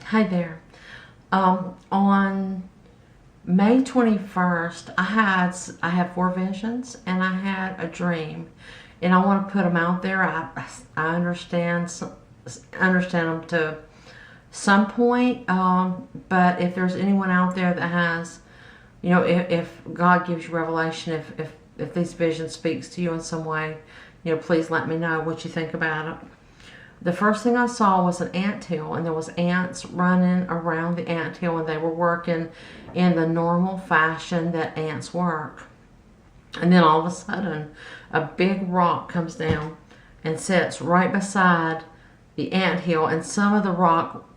Hi there. On May 21st, I had four visions and I had a dream, and I want to put them out there. I understand them to some point, but if there's anyone out there that has, if God gives you revelation, if these visions speaks to you in some way, please let me know what you think about it. The first thing I saw was an anthill, and there was ants running around the anthill, and they were working in the normal fashion that ants work. And then all of a sudden, a big rock comes down and sits right beside the anthill, and some of the rock,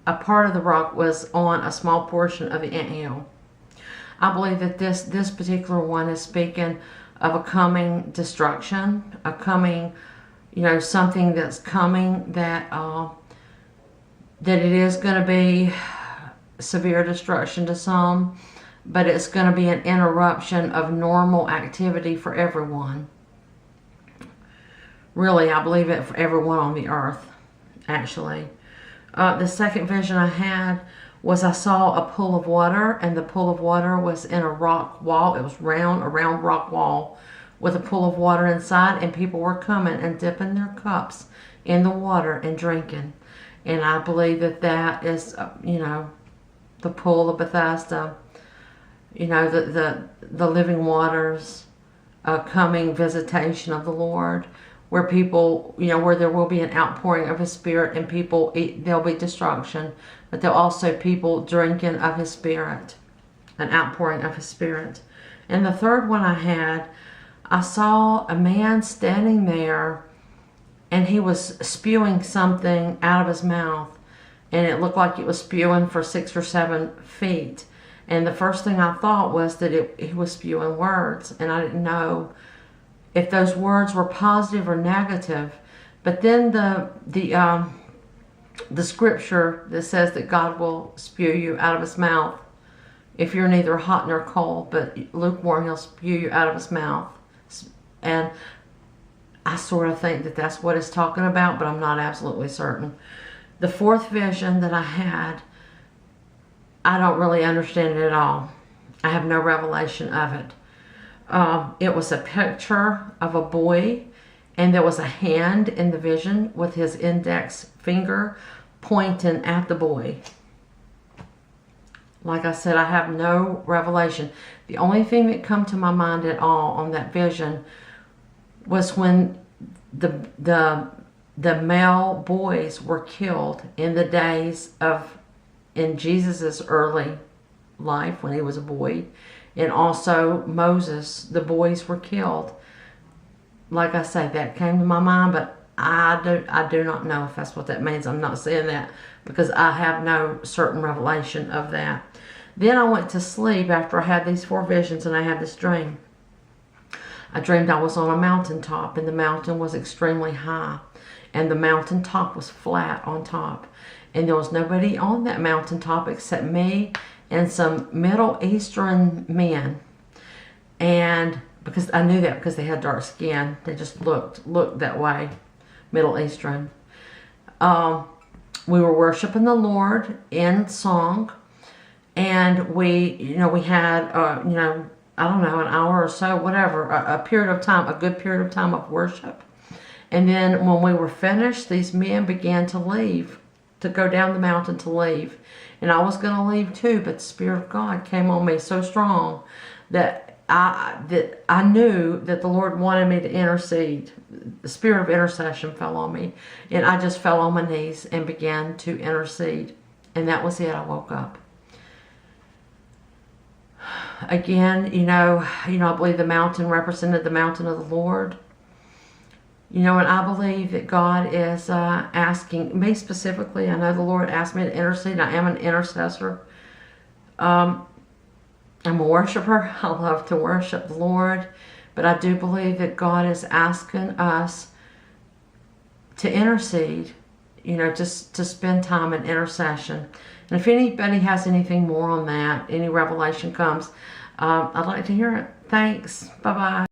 a part of the rock was on a small portion of the anthill. I believe that this particular one is speaking of a coming destruction, a coming, something that's coming, that it is going to be severe destruction to some, but it's going to be an interruption of normal activity for everyone. Really, I believe it for everyone on the earth, actually. The second vision I had was I saw a pool of water, and the pool of water was in a rock wall. It was a round rock wall with a pool of water inside, and people were coming and dipping their cups in the water and drinking. And I believe that is, the pool of Bethesda, the living waters, coming visitation of the Lord, where people, where there will be an outpouring of His Spirit, and people, there'll be destruction, but there'll also people drinking of His Spirit, an outpouring of His Spirit. And the third one I saw a man standing there, and he was spewing something out of his mouth, and it looked like it was spewing for 6 or 7 feet. And the first thing I thought was that he was spewing words, and I didn't know if those words were positive or negative. But then the scripture that says that God will spew you out of His mouth if you're neither hot nor cold, but lukewarm, He'll spew you out of His mouth. And I sort of think that that's what it's talking about, but I'm not absolutely certain. The fourth vision that I had, I don't really understand it at all. I have no revelation of it. It was a picture of a boy, and there was a hand in the vision with his index finger pointing at the boy. Like I said, I have no revelation. The only thing that come to my mind at all on that vision was when the male boys were killed in the days in Jesus's early life when He was a boy, and also Moses, the boys were killed. Like I say, that came to my mind, but I do not know if that's what that means. I'm not saying that because I have no certain revelation of that. Then I went to sleep after I had these four visions, and I had this dream. I dreamed I was on a mountaintop, and the mountain was extremely high, and the mountaintop was flat on top, and there was nobody on that mountaintop except me and some Middle Eastern men. And because I knew that because they had dark skin, they just looked that way, Middle Eastern. We were worshiping the Lord in song, and we had I don't know, an hour or so, whatever, a period of time, a good period of time of worship. And then when we were finished, these men began to leave, to go down the mountain to leave. And I was going to leave too, but the Spirit of God came on me so strong that I knew that the Lord wanted me to intercede. The spirit of intercession fell on me, and I just fell on my knees and began to intercede. And that was it. I woke up. Again, I believe the mountain represented the mountain of the Lord. And I believe that God is asking me specifically. I know the Lord asked me to intercede. I am an intercessor. I'm a worshiper. I love to worship the Lord. But I do believe that God is asking us to intercede, just to spend time in intercession. And if anybody has anything more on that, any revelation comes, I'd like to hear it. Thanks. Bye-bye.